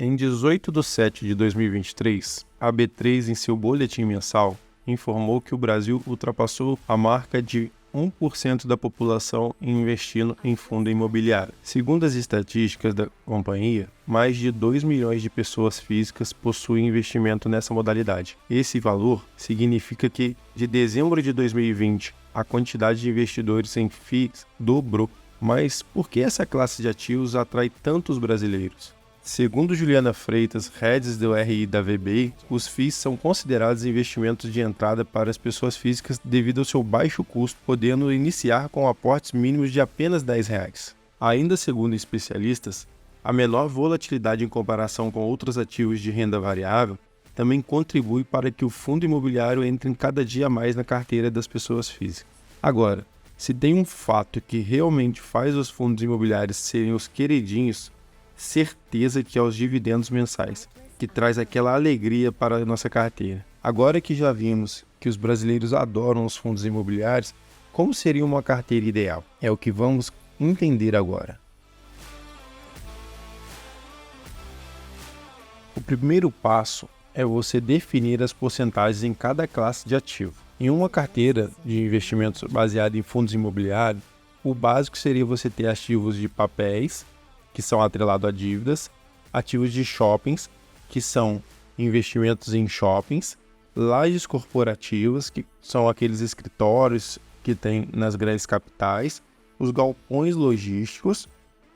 Em 18 de setembro de 2023, a B3, em seu boletim mensal, informou que o Brasil ultrapassou a marca de 1% da população investindo em fundo imobiliário. Segundo as estatísticas da companhia, mais de 2 milhões de pessoas físicas possuem investimento nessa modalidade. Esse valor significa que, de dezembro de 2020, a quantidade de investidores em FIIs dobrou. Mas por que essa classe de ativos atrai tantos brasileiros? Segundo Juliana Freitas, heads do RI da VBI, os FIIs são considerados investimentos de entrada para as pessoas físicas devido ao seu baixo custo, podendo iniciar com aportes mínimos de apenas R$10. Ainda segundo especialistas, a menor volatilidade em comparação com outros ativos de renda variável também contribui para que o fundo imobiliário entre cada dia mais na carteira das pessoas físicas. Agora, se tem um fato que realmente faz os fundos imobiliários serem os queridinhos, certeza que é os dividendos mensais, que traz aquela alegria para a nossa carteira. Agora que já vimos que os brasileiros adoram os fundos imobiliários, como seria uma carteira ideal? É o que vamos entender agora. O primeiro passo é você definir as porcentagens em cada classe de ativo. Em uma carteira de investimentos baseada em fundos imobiliários, o básico seria você ter ativos de papéis, que são atrelados a dívidas, ativos de shoppings, que são investimentos em shoppings, lajes corporativas, que são aqueles escritórios que tem nas grandes capitais, os galpões logísticos,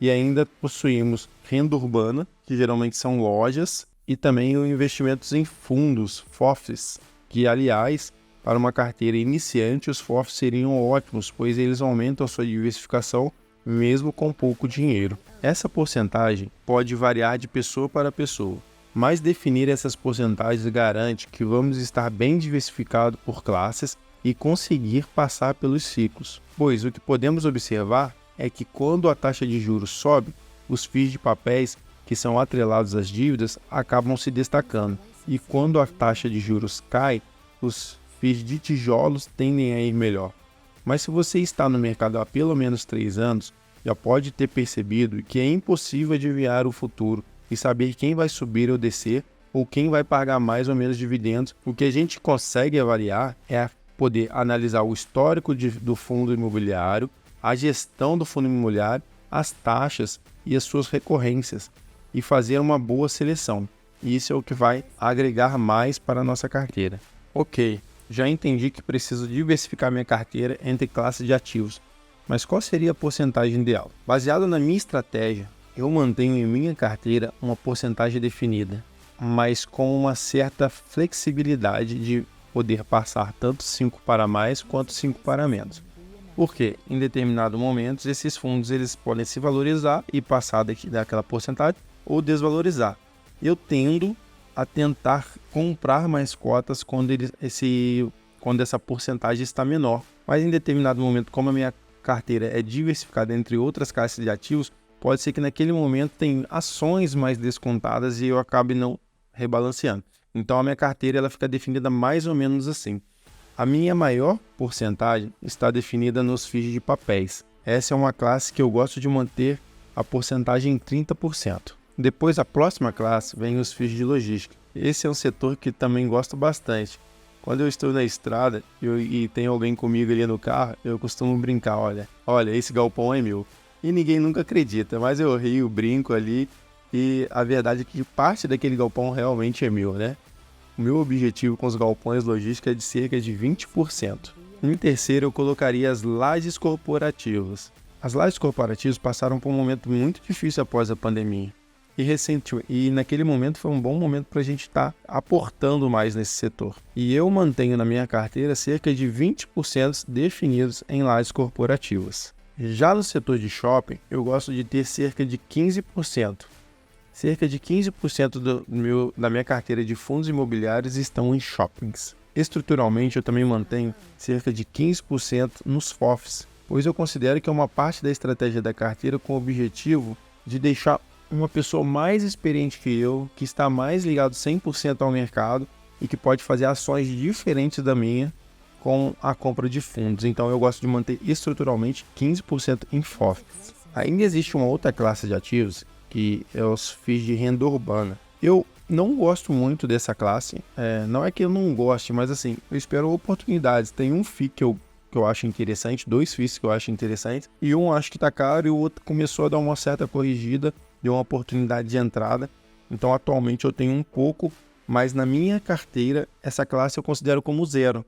e ainda possuímos renda urbana, que geralmente são lojas, e também os investimentos em fundos, FOFs, que, aliás, para uma carteira iniciante, os FOFs seriam ótimos, pois eles aumentam a sua diversificação mesmo com pouco dinheiro. Essa porcentagem pode variar de pessoa para pessoa, mas definir essas porcentagens garante que vamos estar bem diversificados por classes e conseguir passar pelos ciclos, pois o que podemos observar é que quando a taxa de juros sobe, os FIIs de papéis que são atrelados às dívidas acabam se destacando, e quando a taxa de juros cai, os FIIs de tijolos tendem a ir melhor. Mas se você está no mercado há pelo menos 3 anos, já pode ter percebido que é impossível adivinhar o futuro e saber quem vai subir ou descer, ou quem vai pagar mais ou menos dividendos. O que a gente consegue avaliar é poder analisar o histórico do fundo imobiliário, a gestão do fundo imobiliário, as taxas e as suas recorrências, e fazer uma boa seleção. E isso é o que vai agregar mais para a nossa carteira. Ok, já entendi que preciso diversificar minha carteira entre classes de ativos, mas qual seria a porcentagem ideal? Baseado na minha estratégia, eu mantenho em minha carteira uma porcentagem definida, mas com uma certa flexibilidade de poder passar tanto 5 para mais quanto 5 para menos. Porque em determinados momentos esses fundos eles podem se valorizar e passar daquela porcentagem ou desvalorizar. Eu tendo a tentar comprar mais cotas quando essa porcentagem está menor. Mas em determinado momento, como a minha carteira é diversificada entre outras classes de ativos, pode ser que naquele momento tem ações mais descontadas e eu acabe não rebalanceando. Então a minha carteira ela fica definida mais ou menos assim. A minha maior porcentagem está definida nos FIIs de papéis. Essa é uma classe que eu gosto de manter a porcentagem em 30%. Depois, a próxima classe, vem os FIIs de logística. Esse é um setor que também gosto bastante. Quando eu estou na estrada e tem alguém comigo ali no carro, eu costumo brincar, olha, esse galpão é meu. E ninguém nunca acredita, mas eu rio, brinco ali, e a verdade é que parte daquele galpão realmente é meu, né? O meu objetivo com os galpões logísticos é de cerca de 20%. Em terceiro, eu colocaria as lajes corporativas. As lajes corporativas passaram por um momento muito difícil após a pandemia. E naquele momento foi um bom momento para a gente estar aportando mais nesse setor. E eu mantenho na minha carteira cerca de 20% definidos em lajes corporativas. Já no setor de shopping, eu gosto de ter cerca de 15%. Cerca de 15% da minha carteira de fundos imobiliários estão em shoppings. Estruturalmente, eu também mantenho cerca de 15% nos FOFs, pois eu considero que é uma parte da estratégia da carteira com o objetivo de deixar uma pessoa mais experiente que eu, que está mais ligado 100% ao mercado e que pode fazer ações diferentes da minha com a compra de fundos. Então eu gosto de manter estruturalmente 15% em FOFs. Ainda existe uma outra classe de ativos que é os FIIs de renda urbana. Eu não gosto muito dessa classe, não é que eu não goste, mas assim, eu espero oportunidades. Tem um FII que eu acho interessante, 2 FIIs que eu acho interessantes, e um acho que tá caro e o outro começou a dar uma certa corrigida, deu uma oportunidade de entrada. Então atualmente eu tenho um pouco, mas na minha carteira essa classe eu considero como zero.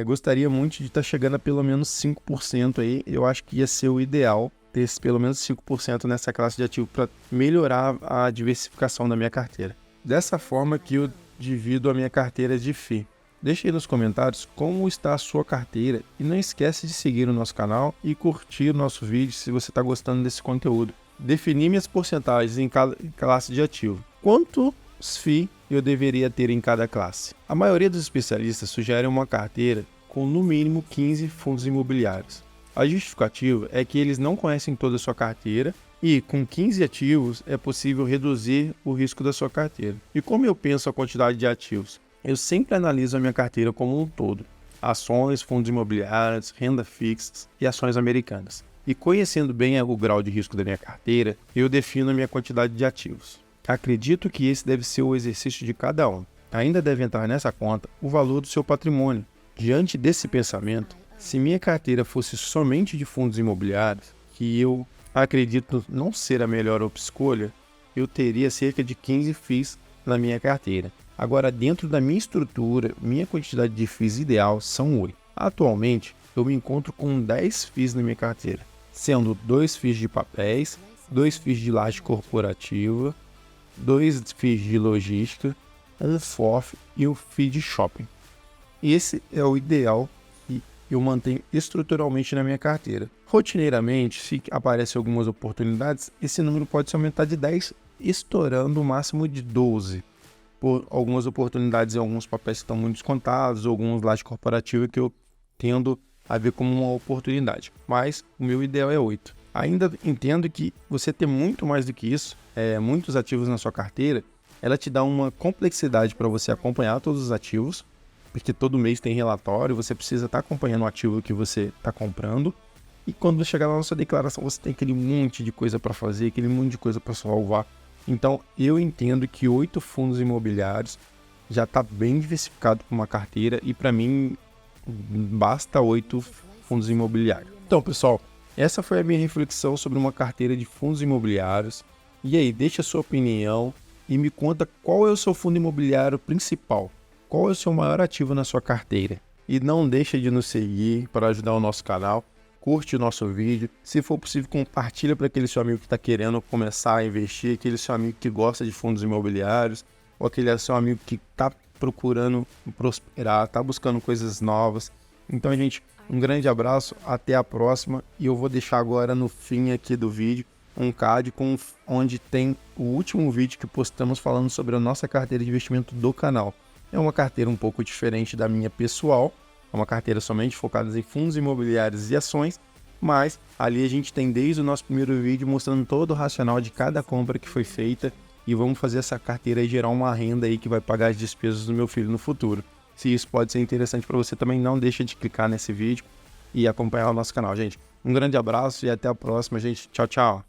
Gostaria muito de estar chegando a pelo menos 5% aí, eu acho que ia ser o ideal ter pelo menos 5% nessa classe de ativo para melhorar a diversificação da minha carteira. Dessa forma que eu divido a minha carteira de FII. Deixe aí nos comentários como está a sua carteira e não esquece de seguir o nosso canal e curtir o nosso vídeo se você está gostando desse conteúdo. Definir minhas porcentagens em cada classe de ativo. Quantos FII eu deveria ter em cada classe? A maioria dos especialistas sugerem uma carteira com no mínimo 15 fundos imobiliários. A justificativa é que eles não conhecem toda a sua carteira e, com 15 ativos, é possível reduzir o risco da sua carteira. E como eu penso a quantidade de ativos? Eu sempre analiso a minha carteira como um todo. Ações, fundos imobiliários, renda fixa e ações americanas. E conhecendo bem o grau de risco da minha carteira, eu defino a minha quantidade de ativos. Acredito que esse deve ser o exercício de cada um. Ainda deve entrar nessa conta o valor do seu patrimônio. Diante desse pensamento, se minha carteira fosse somente de fundos imobiliários, que eu acredito não ser a melhor escolha, eu teria cerca de 15 FIIs na minha carteira. Agora, dentro da minha estrutura, minha quantidade de FIIs ideal são 8. Atualmente, eu me encontro com 10 FIIs na minha carteira, sendo 2 FIIs de papéis, 2 FIIs de laje corporativa, 2 FIIs de logística, um FOF e um FII de shopping. Esse é o ideal que eu mantenho estruturalmente na minha carteira. Rotineiramente, se aparecem algumas oportunidades, esse número pode se aumentar de 10, estourando o máximo de 12. Por algumas oportunidades em alguns papéis que estão muito descontados, alguns laje corporativa que eu tendo a ver como uma oportunidade. Mas o meu ideal é 8. Ainda entendo que você ter muito mais do que isso, muitos ativos na sua carteira, ela te dá uma complexidade para você acompanhar todos os ativos, porque todo mês tem relatório, você precisa estar acompanhando o ativo que você está comprando. E quando chegar lá na sua declaração, você tem aquele monte de coisa para fazer, aquele monte de coisa para salvar. Então, eu entendo que 8 fundos imobiliários já está bem diversificado para uma carteira e para mim basta 8 fundos imobiliários. Então, pessoal, essa foi a minha reflexão sobre uma carteira de fundos imobiliários. E aí, deixa a sua opinião e me conta qual é o seu fundo imobiliário principal. Qual é o seu maior ativo na sua carteira? E não deixa de nos seguir para ajudar o nosso canal. Curte o nosso vídeo. Se for possível, compartilha para aquele seu amigo que está querendo começar a investir, aquele seu amigo que gosta de fundos imobiliários, ou aquele seu amigo que está procurando prosperar, está buscando coisas novas. Então, gente, um grande abraço, até a próxima. E eu vou deixar agora no fim aqui do vídeo um card onde tem o último vídeo que postamos falando sobre a nossa carteira de investimento do canal. É uma carteira um pouco diferente da minha pessoal, é uma carteira somente focada em fundos imobiliários e ações, mas ali a gente tem desde o nosso primeiro vídeo mostrando todo o racional de cada compra que foi feita e vamos fazer essa carteira aí gerar uma renda aí que vai pagar as despesas do meu filho no futuro. Se isso pode ser interessante para você também, não deixa de clicar nesse vídeo e acompanhar o nosso canal, gente. Um grande abraço e até a próxima, gente. Tchau, tchau.